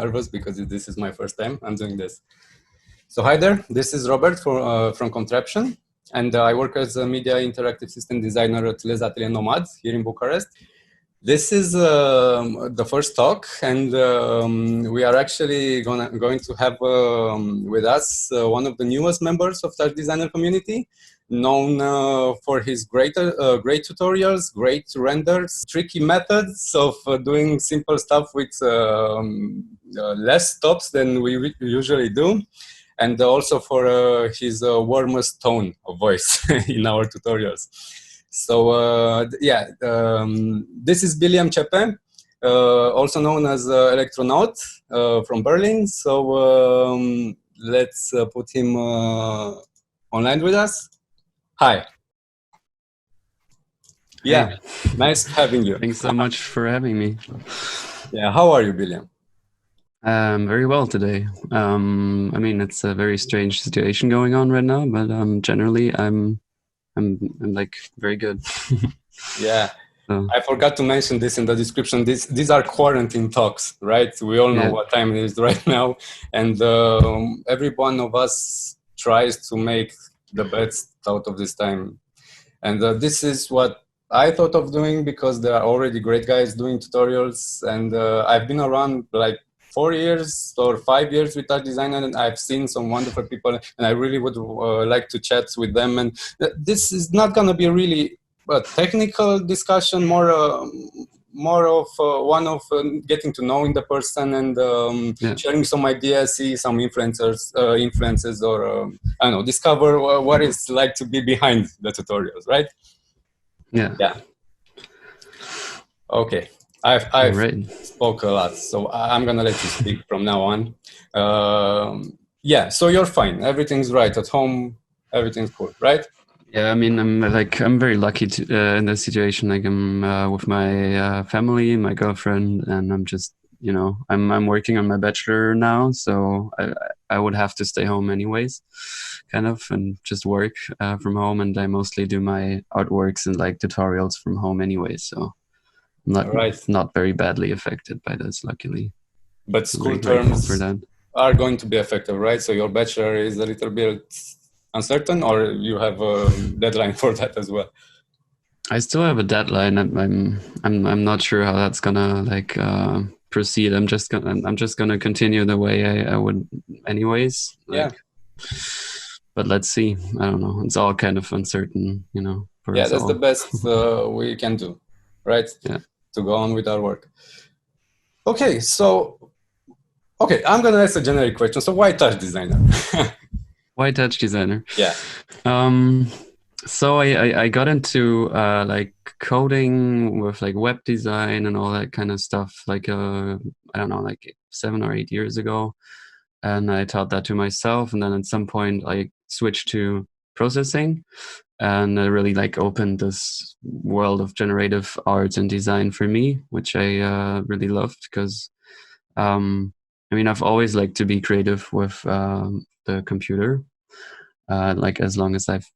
nervous because this is my first time I'm doing this. So hi there, this is Robert from Contraption, and I work as a media interactive system designer at Les Ateliers Nomads here in Bucharest. This is the first talk, and we are actually going to have with us one of the newest members of Touch Designer community, known for his great tutorials, great renders, tricky methods of doing simple stuff with less stops than we usually do, and also for his warmest tone of voice in our tutorials. So this is Bileam Tschepe, also known as Electronaut from Berlin. So let's put him online with us. Hi. Yeah, hey. Nice having you. Thanks so much for having me. Yeah, how are you, Bileam? Very well today. I mean, it's a very strange situation going on right now, but generally I'm like very good. Yeah, I forgot to mention this in the description. These are quarantine talks, right? We all know what time it is right now, and every one of us tries to make the best out of this time. And this is what I thought of doing, because there are already great guys doing tutorials, and I've been around like 4 years or 5 years with Touch Designer, and I've seen some wonderful people, and I really would like to chat with them. And this is not going to be really a technical discussion, more of one of getting to knowing the person and sharing some ideas, see some influences, or I don't know, discover what it's like to be behind the tutorials, right? Yeah. Okay. I've spoke a lot, so I'm gonna let you speak from now on. So you're fine. Everything's right at home. Everything's cool, right? Yeah, I mean, I'm very lucky to, in this situation. Like I'm with my family, my girlfriend, and I'm just, I'm working on my bachelor now, so I would have to stay home anyways, kind of, and just work from home. And I mostly do my artworks and like tutorials from home anyway, so I'm not very badly affected by this, luckily. But school terms are going to be affected, right? So your bachelor is a little bit uncertain, or you have a deadline for that as well? I still have a deadline. I'm not sure how that's gonna proceed. I'm just gonna continue the way I would anyways. But let's see. I don't know. It's all kind of uncertain, That's the best we can do, right? Yeah. To go on with our work. Okay, I'm gonna ask a generic question. So why Touch Designer? Why Touch Designer? Yeah. So I got into coding with like web design and all that kind of stuff, like I don't know, like 7 or 8 years ago, and I taught that to myself. And then at some point I switched to processing, and it really opened this world of generative art and design for me, which I really loved, because I've always liked to be creative with the computer, as long as I've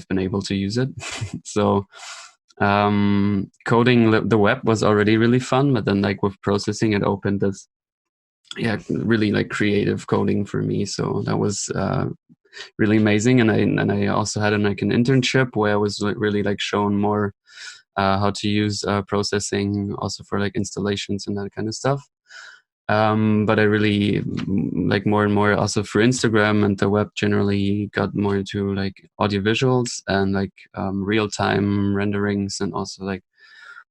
been able to use it. So coding the web was already really fun, but then with processing, it opened this really creative coding for me. So that was really amazing. And I also had an internship where I was really shown more how to use processing also for installations and that kind of stuff. But I really more and more also for Instagram and the web generally got more into audio visuals and real-time renderings, and also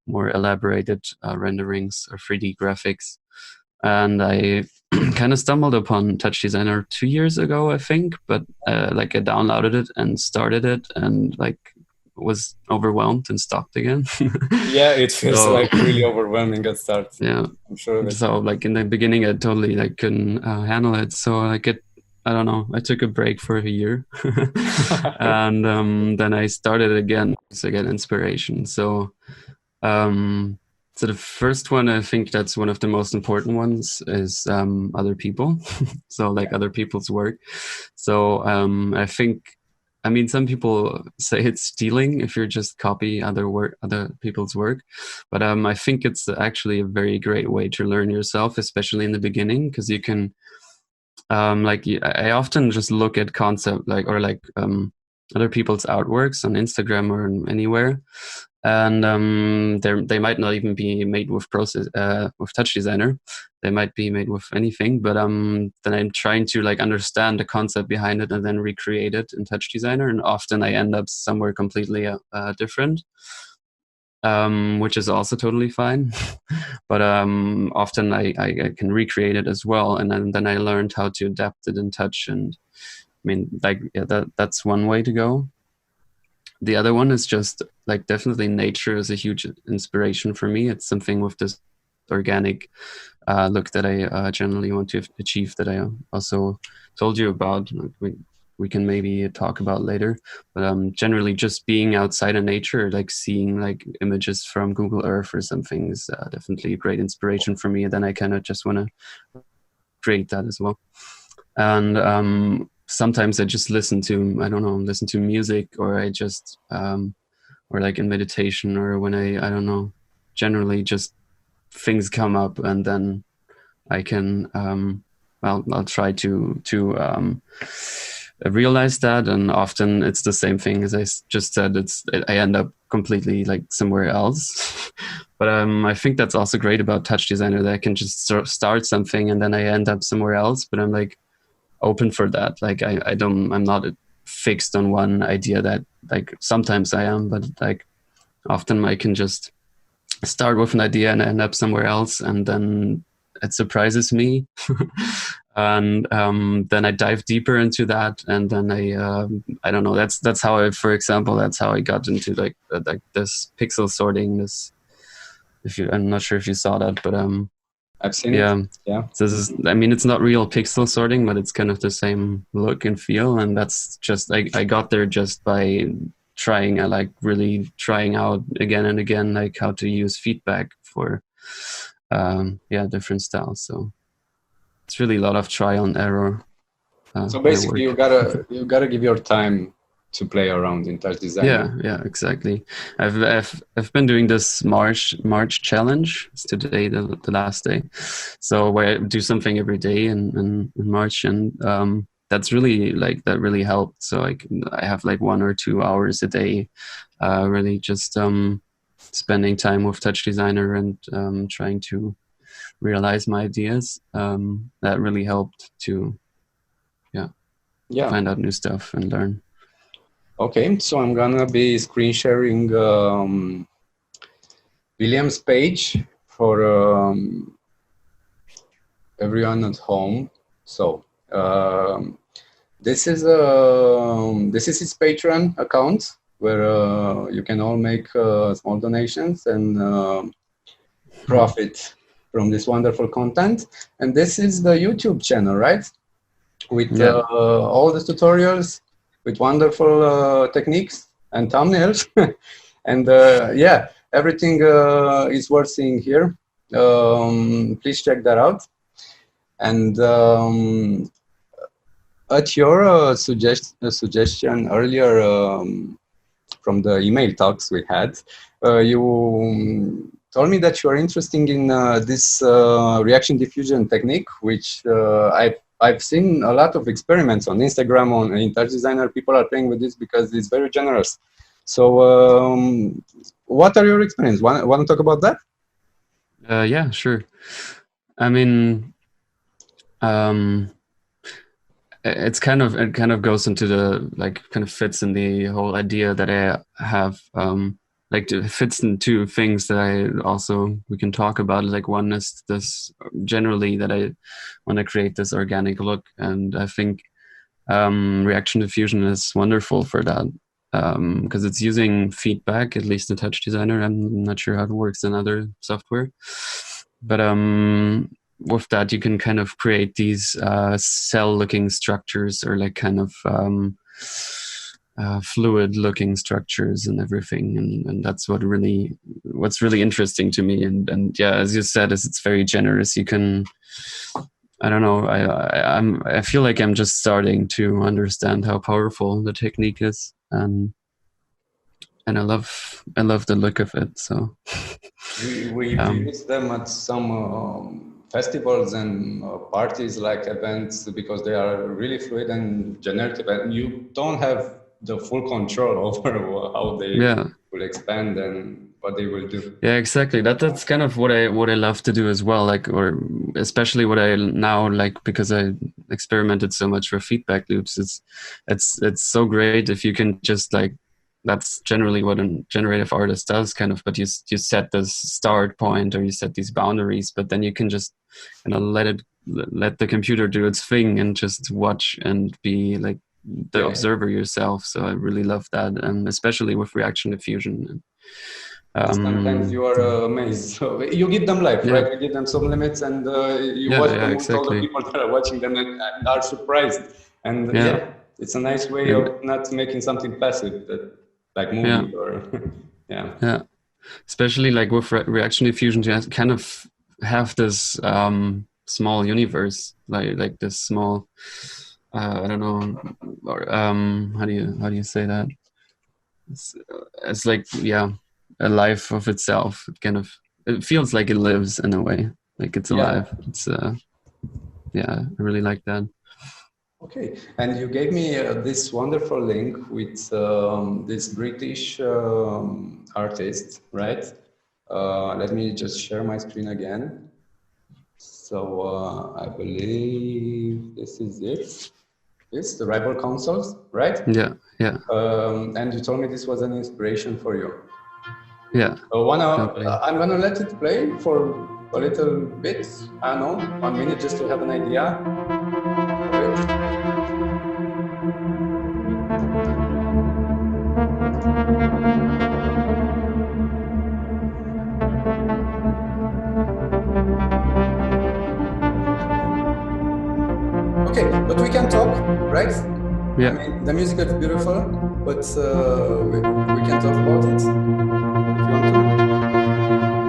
more elaborated renderings or 3D graphics. And I kind of stumbled upon Touch Designer 2 years ago, I think, but I downloaded it and started it, and was overwhelmed and stopped again. Yeah, it feels really overwhelming at start. Yeah, I'm sure. So in the beginning, I totally couldn't handle it. So I don't know. I took a break for a year, and then I started again to get inspiration. So, so the first one, I think that's one of the most important ones, is other people. So other people's work. So I think I mean, some people say it's stealing if you're just copy other people's work, but I think it's actually a very great way to learn yourself, especially in the beginning, because you can I often just look at concept other people's artworks on Instagram or anywhere, and they might not even be made with with Touch Designer. They might be made with anything, but then I'm trying to like understand the concept behind it and then recreate it in Touch Designer, and often I end up somewhere completely different, which is also totally fine. But often I can recreate it as well, and then I learned how to adapt it in Touch. And I mean, like, yeah, that's one way to go. The other one is just like, definitely nature is a huge inspiration for me. It's something with this organic look that I generally want to achieve, that I also told you about. We can maybe talk about later, but generally just being outside of nature, like seeing like images from Google Earth or something, is definitely a great inspiration for me. And then I kind of just want to create that as well. And sometimes I just listen to music, or I just or like in meditation, or when I don't know, generally just things come up, and then I can I'll try to realize that. And often it's the same thing as I just said. I end up completely like somewhere else. But I think that's also great about Touch Designer, that I can just start something and then I end up somewhere else. But I'm like open for that. Like I'm not fixed on one idea. That like sometimes I am, but like often I can just start with an idea and end up somewhere else, and then it surprises me. And then I dive deeper into that, and then I don't know. That's how for example, that's how I got into like this pixel sorting. I'm not sure if you saw that, but I've seen yeah, it. Yeah. So I mean, it's not real pixel sorting, but it's kind of the same look and feel, and that's just I got there just by trying. I like really trying out again and again, like how to use feedback for different styles. So it's really a lot of trial and error. So basically, you gotta give your time to play around in Touch Designer. Yeah, exactly. I've been doing this March challenge. It's today the last day, so where I do something every day in March, and that's really that really helped. So I have like 1 or 2 hours a day, really just spending time with Touch Designer and trying to realize my ideas. That really helped to find out new stuff and learn. Okay, so I'm gonna be screen sharing Bileam's page for everyone at home. So this is his Patreon account, where you can all make small donations and profit from this wonderful content. And this is the YouTube channel, right? With all the tutorials, with wonderful techniques and thumbnails. And everything is worth seeing here. Please check that out. And at your suggestion earlier from the email talks we had, you told me that you are interested in this reaction diffusion technique, which I've seen a lot of experiments on Instagram, in Touch Designer. People are playing with this because it's very generous. So what are your experiences? Want to talk about that? Yeah, sure. I mean, it kind of goes into the kind of fits in the whole idea that I have. It fits into things that we can talk about. Like, one is this generally that I want to create this organic look, and I think reaction diffusion is wonderful for that, because it's using feedback, at least in Touch Designer. I'm not sure how it works in other software, but with that you can kind of create these cell-looking structures, or like kind of fluid-looking structures and everything, and that's what's really interesting to me. And yeah, as you said, it's very generous. You can I don't know. I feel like I'm just starting to understand how powerful the technique is, and I love the look of it. So We've used them at some festivals and parties, like events, because they are really fluid and generative, and you don't have the full control over how they will expand and what they will do. Yeah, exactly. That's kind of what I love to do as well. Like, or especially what I now like, because I experimented so much with feedback loops. It's so great if you can just like, that's generally what a generative artist does, kind of. But you set this start point, or you set these boundaries, but then you can just let the computer do its thing and just watch and be like the observer yourself. So I really love that, and especially with reaction diffusion. Sometimes you are amazed. So you give them life, right? You give them some limits, and you watch them with all the people that are watching them and are surprised. And it's a nice way of not making something passive, like moving or especially like with reaction diffusion, you kind of have this small universe, like this small. I don't know, or how do you say that? It's like a life of itself. It feels like it lives in a way, like it's alive. It's I really like that. Okay, and you gave me this wonderful link with this British artist, right? Let me just share my screen again. So I believe this is it. It's the Rival Consoles, right? Yeah. And you told me this was an inspiration for you. Yeah. I'm gonna let it play for a little bit. I don't know, 1 minute, just to have an idea of it. Okay, but we can talk, right? Yeah. I mean, the music is beautiful, but we can talk about it if you want to.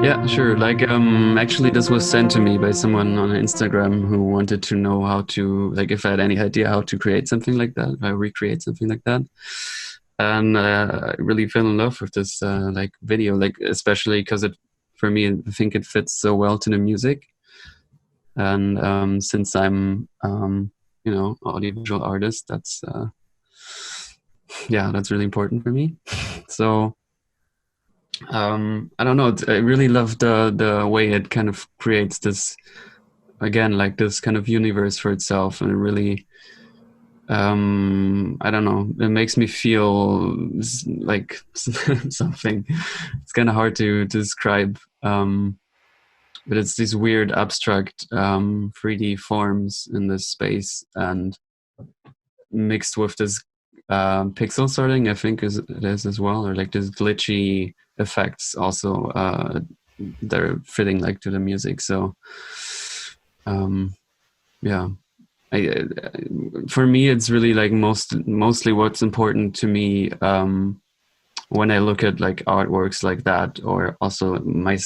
Yeah, sure. Like, actually, this was sent to me by someone on Instagram who wanted to know how to, like, if I had any idea how to create something like that, how recreate something like that. And I really fell in love with this, like, video, like, especially because for me, I think it fits so well to the music. And since I'm, audiovisual artist, that's really important for me. So I don't know. I really love the way it kind of creates this, again, like this kind of universe for itself, and it really, I don't know. It makes me feel like something. It's kind of hard to describe, but it's these weird abstract 3D forms in this space, and mixed with this pixel sorting, I think it is as well, or like this glitchy effects also they're fitting like to the music. So for me it's really like mostly what's important to me when I look at like artworks like that, or also my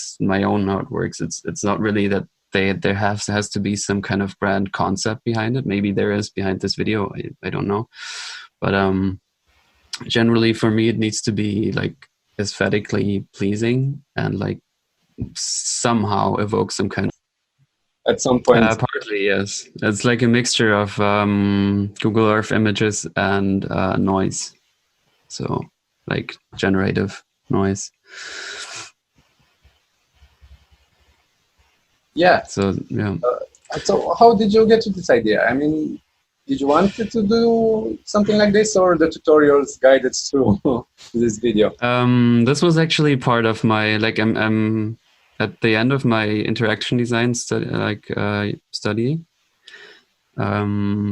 own artworks. It's not really that there has to be some kind of brand concept behind it. Maybe there is behind this video, I don't know, but generally for me it needs to be like aesthetically pleasing and like somehow evoke some kind of, at some point. Partly, yes. It's like a mixture of Google Earth images and noise, so like generative noise. Yeah. So so how did you get to this idea? I mean, did you want to do something like this, or the tutorials guided through this video? This was actually part of my, like, I'm at the end of my interaction design study.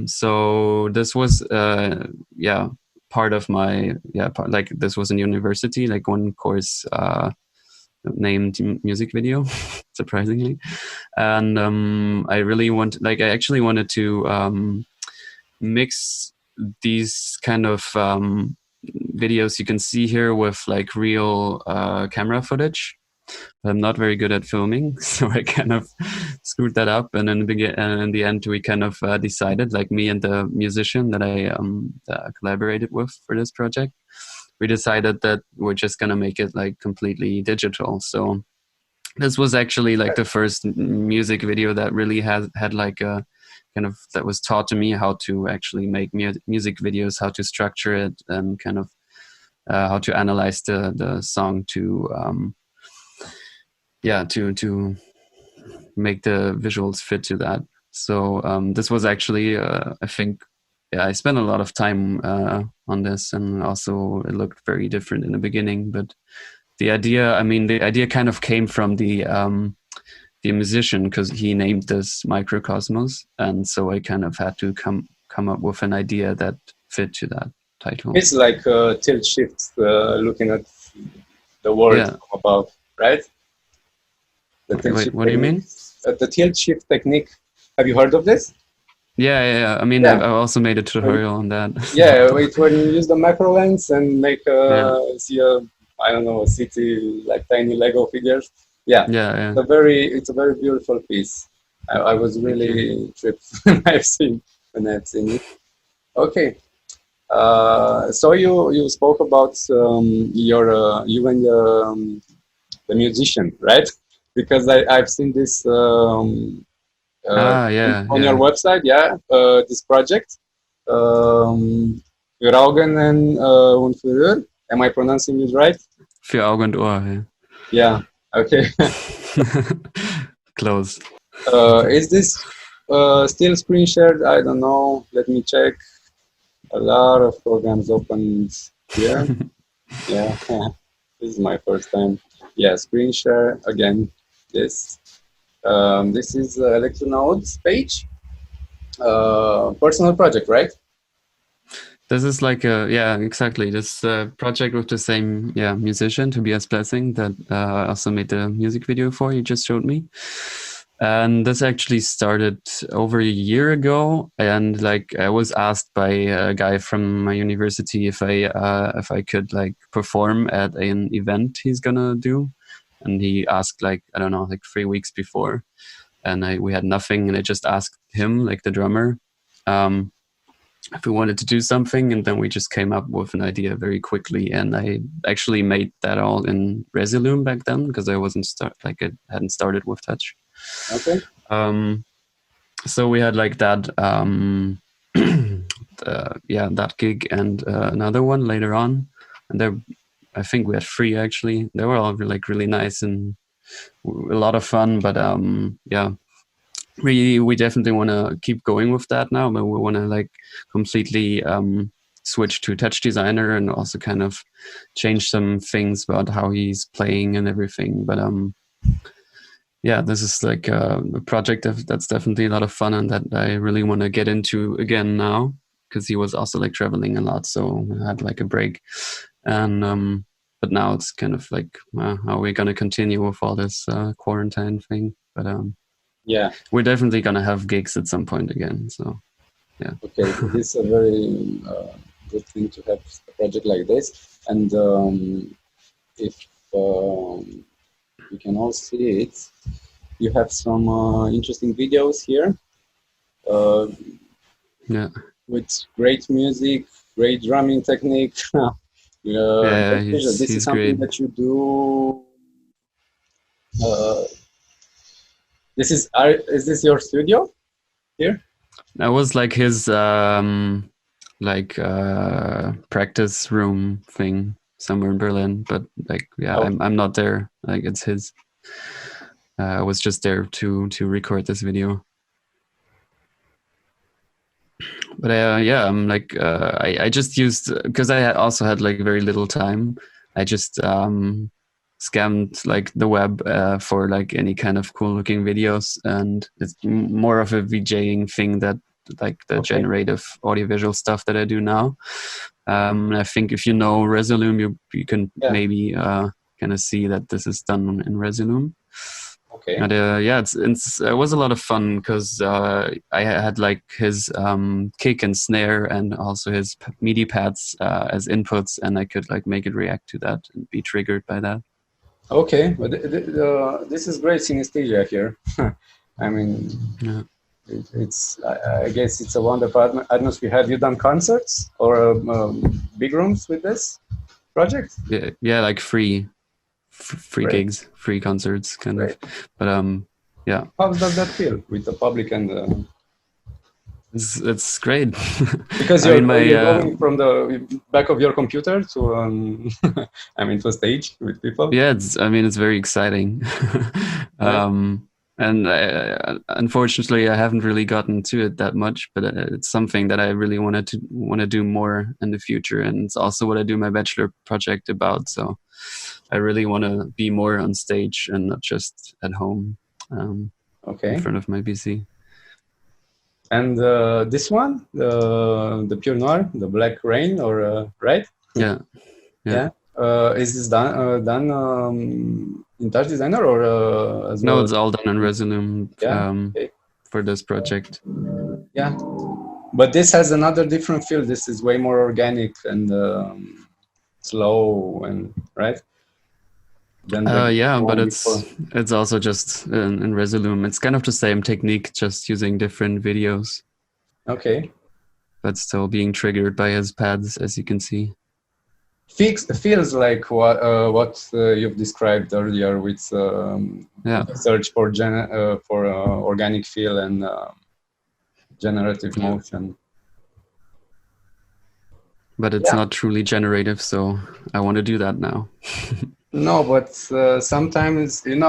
So this was part of my like this was in university, like one course named music video, surprisingly. And I actually wanted to mix these kind of videos you can see here with like real camera footage. I'm not very good at filming, so I kind of screwed that up. And in the end, we kind of decided, like me and the musician that I collaborated with for this project, we decided that we're just gonna make it like completely digital. So this was actually like the first music video that really had like a kind of, that was taught to me how to actually make music videos, how to structure it, and kind of how to analyze the song to to make the visuals fit to that. So this was actually I think, I spent a lot of time on this, and also it looked very different in the beginning, but the idea kind of came from the musician, because he named this Mikrokosmos, and so I kind of had to come up with an idea that fit to that title. It's like tilt shift, looking at the world from above, right? Wait, what do you mean? The tilt shift technique. Have you heard of this? Yeah. I mean, I also made a tutorial on that. Yeah, when you use the macro lens and make see a, I don't know, a city, like tiny Lego figures. Yeah. It's a very beautiful piece. I was really tripped when I've seen it. Okay. So you spoke about you and the musician, right? Because I've seen this on your website, this project, für Augen und für. Am I pronouncing it right? Für Augen und Ohr. Yeah. Okay. Close. Is this still screen shared? I don't know. Let me check. A lot of programs open here. Yeah. This is my first time. Yeah, screen share again. This is Electronode's page. Personal project, right? This is like exactly. This project with the same musician, Tobias Blessing, that I also made the music video for. You just showed me. And this actually started over a year ago, and like I was asked by a guy from my university if I could like perform at an event he's gonna do, and he asked like, I don't know, like 3 weeks before, and we had nothing, and I just asked him, like the drummer, if we wanted to do something, and then we just came up with an idea very quickly, and I actually made that all in Resolume back then, because I hadn't started with Touch. Okay. So we had like that that gig and another one later on, and I think we had 3 actually. They were all like really nice and a lot of fun, but we definitely want to keep going with that now, but we want to like completely switch to Touch Designer and also kind of change some things about how he's playing and everything. But this is like a project that's definitely a lot of fun, and that I really want to get into again now, because he was also like traveling a lot, so I had like a break. And but now it's kind of like how we're gonna continue with all this quarantine thing. But we're definitely gonna have gigs at some point again. So yeah. Okay, this is a very good thing to have a project like this, and if you can all see it, you have some interesting videos here. With great music, great drumming technique. This is something that you do. Is this your studio here? That was like his practice room thing somewhere in Berlin, but like I'm not there. Like it's his. I was just there to record this video. But I'm like I just used, because I also had like very little time. I just scanned like the web for like any kind of cool looking videos, and it's more of a VJing thing that like the generative audiovisual stuff that I do now. I think if you know Resolume, you can maybe kind of see that this is done in Resolume. Okay. And it was a lot of fun, because I had like his kick and snare and also his MIDI pads as inputs, and I could like make it react to that and be triggered by that. Okay, but this is great synesthesia here. I mean, Yeah. it's I guess it's a wonderful atmosphere. Have you done concerts or big rooms with this project? Yeah, like free Great, gigs, free concerts, kind of. great. But yeah, How does that feel with the public and it's great. because I mean, my you're going from the back of your computer to I mean to a stage with people? yeah, I mean, it's very exciting. Right. And unfortunately, I haven't really gotten to it that much, but it's something that I really want to do more in the future, and it's also what I do my bachelor project about. So I really want to be more on stage and not just at home in Okay. front of my PC. And this one, the Pure Noir, the Black Rain, or right? Yeah. Yeah. Is this done in Touch Designer or as No, well? it's all done in Resolume Yeah. Okay. for this project. Yeah. But this has another different feel. This is way more organic and slow and right. Than the Yeah, but one before. it's also just in Resolume. It's kind of the same technique, just using different videos, Okay. but still being triggered by his pads, as you can see. Feels like what you've described earlier with Yeah, the search for organic feel and generative yeah. motion. But it's not truly generative, so I want to do that now. No, but sometimes there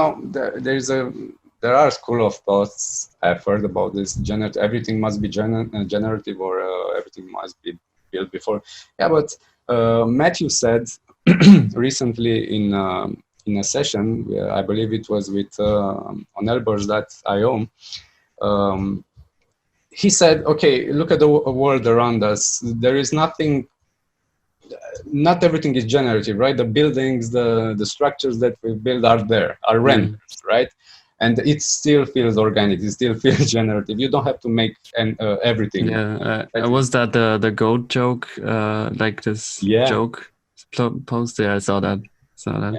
are school of thoughts I've heard about this. Everything must be generative, or everything must be built before. Yeah, but Matthew said recently in a session, I believe it was with on Elbers.io. He said, "Okay, look at the world around us. There is nothing. Not everything is generative, right? The buildings, the structures that we build are rendered, right? And it still feels organic. It still feels generative. You don't have to make everything. Yeah, was that the goat joke? Like this joke post? Yeah, I saw that. Yeah.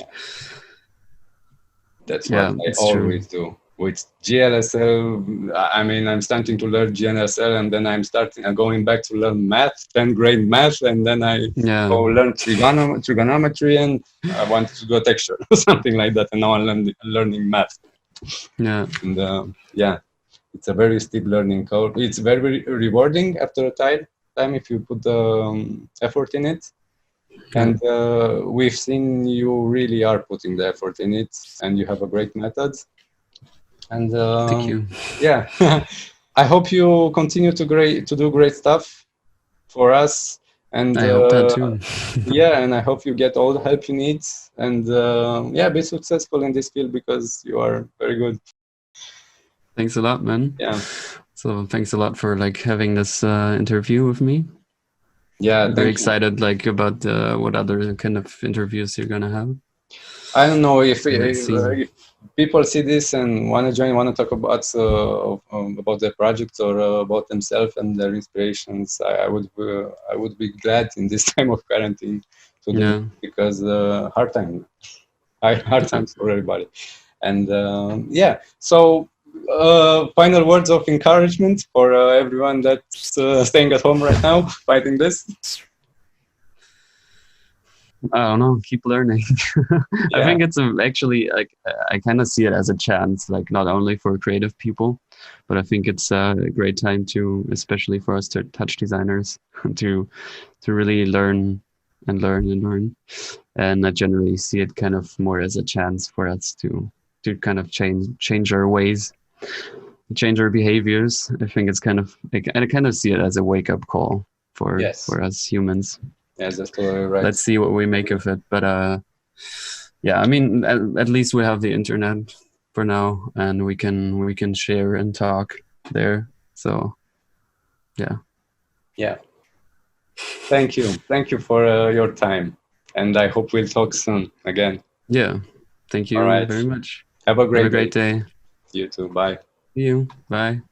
That's what I always do with GLSL. I mean, I'm starting to learn GLSL, and then I'm going back to learn math, 10th grade math, and then I go learn trigonometry, and I wanted to do texture or something like that, and now I'm learning math. Yeah. And it's a very steep learning curve. It's very rewarding after a time if you put effort in it. And we've seen you really are putting the effort in it, and you have a great method. And thank you. Yeah, I hope you continue to do great stuff for us. And I hope that too. Yeah, and I hope you get all the help you need, and be successful in this field because you are very good. Thanks a lot, man. Yeah. So thanks a lot for having this interview with me. Yeah, I'm very excited about what other kind of interviews you're gonna have. I don't know if people see this and want to join, want to talk about their projects or about themselves and their inspirations. I would be glad in this time of quarantine to do because hard times for everybody. And so final words of encouragement for everyone that's staying at home right now fighting this. I don't know, keep learning. I think it's actually I kind of see it as a chance, not only for creative people, but I think it's a great time to, especially for us touch designers, to really learn. And I generally see it kind of more as a chance for us to kind of change our ways, change our behaviors. I think it's I kind of see it as a wake-up call for us humans. Yes, that's totally right. Let's see what we make of it. But I mean, at least we have the internet for now, and we can share and talk there. So yeah. Thank you for your time, and I hope we'll talk soon again. Yeah, thank you very much. Have a great day. You too. Bye. See you. Bye.